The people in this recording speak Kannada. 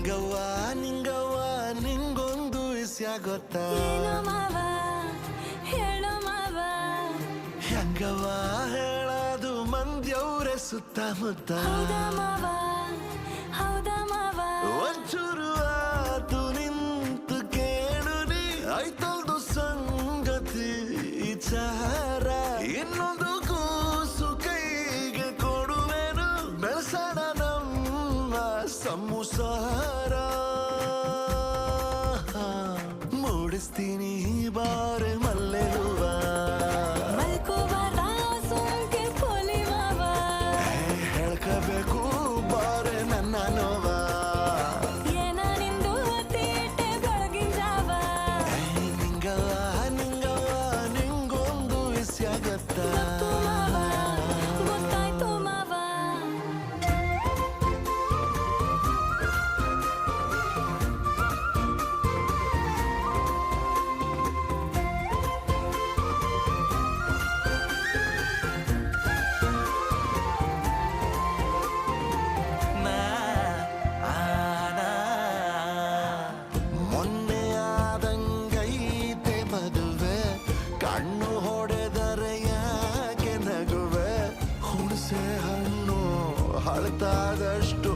ನಿಂಗವ್ವ ನಿಂಗವ್ವ ನಿಂಗೊಂದು ವಿಷಯ ಗೊತ್ತಾ? ಏನು ಮಾವ ಹೇಳು ಮಾವ. ಹೆಂಗವ್ವ ಹೇಳದು ಮಂದ್ಯವ್ರೆ ಸುತ್ತಮುತ್ತ. ಹೌದಾ ಮಾವ ಹೌದಾ ಮಾವ. ಒಂಚೂರು ಆತು ನಿಂತು ಕೇಳು ನೀ ಆಯ್ತಲ್ದು ಸಂಗತಿ ವಿಚಾರ. ಇನ್ನೊಂದು ಕೂಸು ಕೈಗೆ ಕೊಡುವೆನು ಬೆಳ್ಸಣ ನಮ್ಮ ಸಂಸಾರ. ಮೂಡಿಸ್ತೀನಿ ಬಾರೆ ಮಲ್ಲೆ ಹೂವ. ಮಲ್ಕೋಬಾರ ಸೋಂಕೆ ಪೋಲಿ ಮಾವ. ಹೇಳ್ಕಬೇಕು ಬಾರೆ ನನ್ನ ನೋವ. ಏನ ನಿಂದು ತೀಟೆ ಬೆಳಗಿನ ಜಾವ. ನಿಂಗವ್ವ ನಿಂಗವ್ವ ನಿಂಗೊಂದು ವಿಷಯ ಗೊತ್ತಾ? ಗೊತ್ತು ಮಾವ ಗೊತ್ತಾಯ್ತು ಮಾವ. ಮೊನ್ನೆ ಆದಂಗೈತೆ ಮದುವೆ ಕಣ್ಣು ಹೊಡೆದರೆ ಯಾಕೆ ನಗುವೆ? ಹುಣಸೆ ಹಣ್ಣು ಹಳತಾದಷ್ಟು